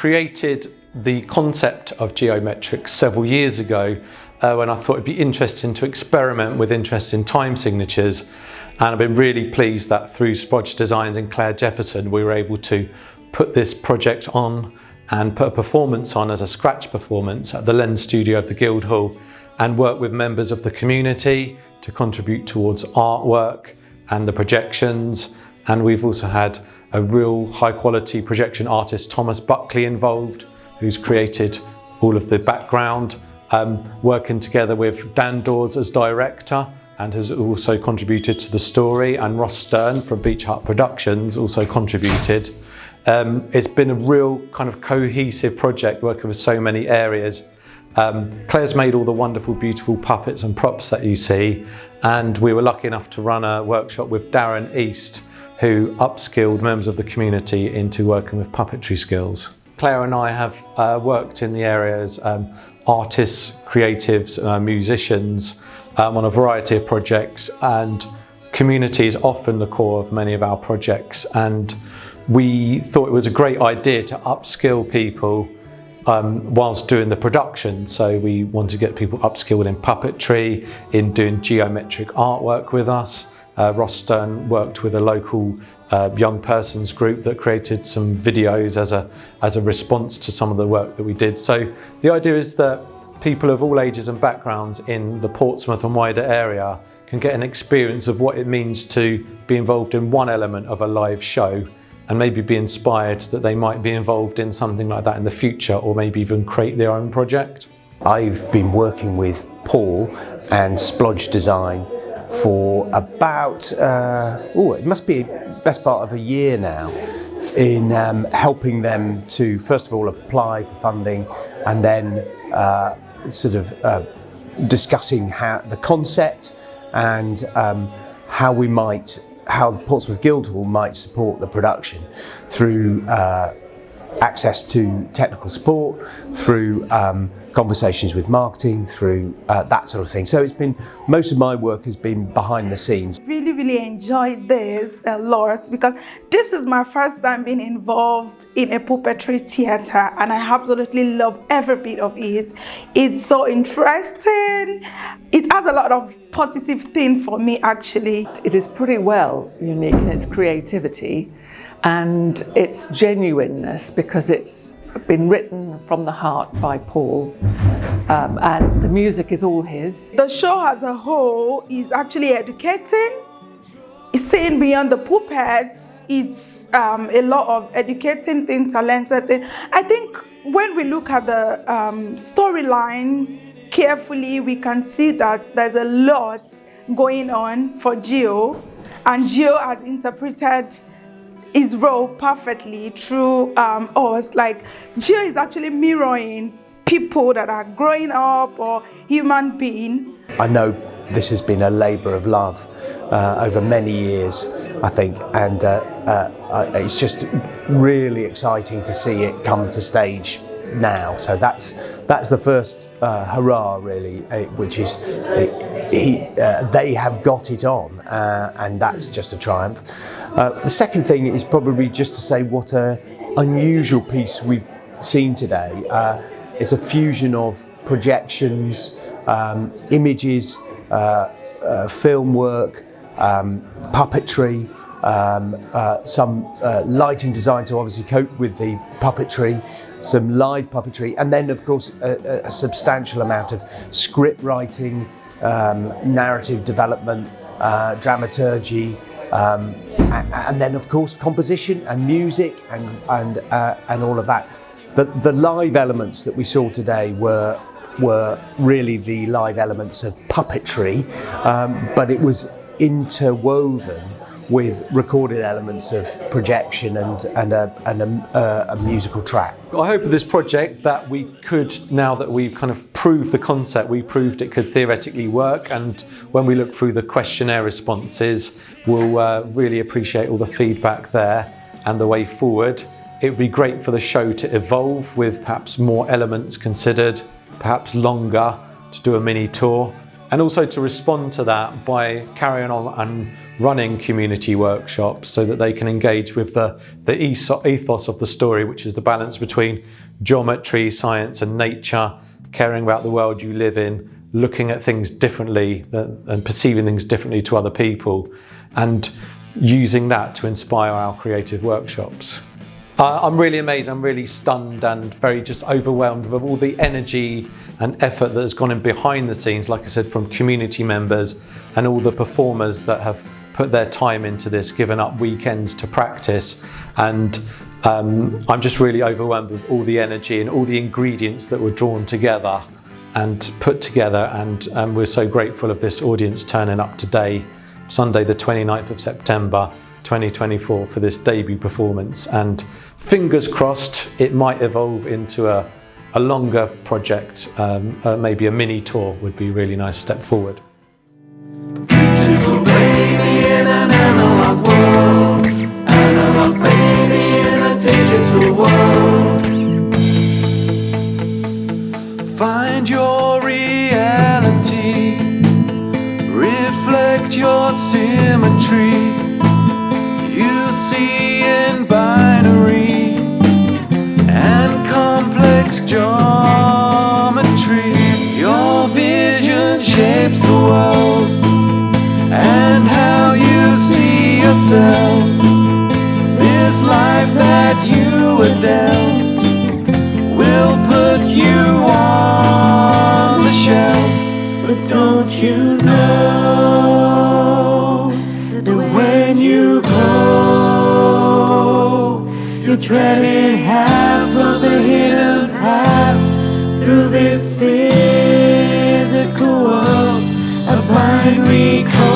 created the concept of Geo Metric several years ago when I thought it'd be interesting to experiment with interesting time signatures, and I've been really pleased that through Spodge Designs and Claire Jefferson we were able to put this project on and put a performance on as a scratch performance at the Lens Studio of the Guildhall, and work with members of the community to contribute towards artwork and the projections. And we've also had a real high quality projection artist, Thomas Buckley, involved, who's created all of the background, working together with Dan Dawes as director, and has also contributed to the story, and Ross Stern from Beach Hut Productions also contributed. It's been a real kind of cohesive project, working with so many areas. Claire's made all the wonderful, beautiful puppets and props that you see, and we were lucky enough to run a workshop with Darren East, who upskilled members of the community into working with puppetry skills. Claire and I have worked in the areas artists, creatives, musicians on a variety of projects, and community is often the core of many of our projects, and we thought it was a great idea to upskill people whilst doing the production. So we wanted to get people upskilled in puppetry, in doing geometric artwork with us. Ross Stern worked with a local young persons group that created some videos as a response to some of the work that we did. So the idea is that people of all ages and backgrounds in the Portsmouth and wider area can get an experience of what it means to be involved in one element of a live show, and maybe be inspired that they might be involved in something like that in the future, or maybe even create their own project. I've been working with Paul and Splodge Design for about, it must be best part of a year now, in helping them to first of all apply for funding, and then discussing the concept and how the Portsmouth Guildhall might support the production through access to technical support, through conversations with marketing, through that sort of thing. So most of my work has been behind the scenes. Really enjoyed this a lot, because this is my first time being involved in a puppetry theatre, and I absolutely love every bit of it. It's so interesting. It has a lot of positive things for me, actually. It is pretty well unique in its creativity and its genuineness, because it's been written from the heart by Paul, and the music is all his. The show as a whole is actually educating. It's saying beyond the puppets, it's a lot of educating things, talented things. I think when we look at the storyline carefully, we can see that there's a lot going on for Geo, and Geo has interpreted his role perfectly through us. Like, Geo is actually mirroring people that are growing up, or human being. I know this has been a labour of love over many years, I think, and it's just really exciting to see it come to stage now. So that's the first hurrah, really, which is they have got it on, and that's just a triumph. The second thing is probably just to say what an unusual piece we've seen today. It's a fusion of projections, images, film work, puppetry, some lighting design to obviously cope with the puppetry, some live puppetry, and then of course a substantial amount of script writing, narrative development, dramaturgy, and then of course composition and music and all of that. The live elements that we saw today were really the live elements of puppetry, but it was interwoven with recorded elements of projection and a musical track. I hope with this project that we could, now that we've kind of proved the concept, we proved it could theoretically work, and when we look through the questionnaire responses, we'll really appreciate all the feedback there and the way forward. It would be great for the show to evolve with perhaps more elements considered, perhaps longer, to do a mini tour, and also to respond to that by carrying on and running community workshops so that they can engage with the ethos of the story, which is the balance between geometry, science and nature, caring about the world you live in, looking at things differently and perceiving things differently to other people, and using that to inspire our creative workshops. I'm really amazed, I'm really stunned and very just overwhelmed with all the energy and effort that has gone in behind the scenes, like I said, from community members and all the performers that have put their time into this, given up weekends to practice. And I'm just really overwhelmed with all the energy and all the ingredients that were drawn together and put together, and we're so grateful of this audience turning up today, Sunday the 29th of September 2024, for this debut performance, and fingers crossed it might evolve into a longer project, maybe a mini tour would be a really nice step forward. Digital baby in an analog world, analog baby in a digital world. Find your reality, reflect your symmetry. You see in binary and complex geometry. Your vision shapes the world and how you see yourself. This life that you were dealt will put you on the shelf. But don't you know that when you go, you're treading half of the hidden path through this physical world, a binary code.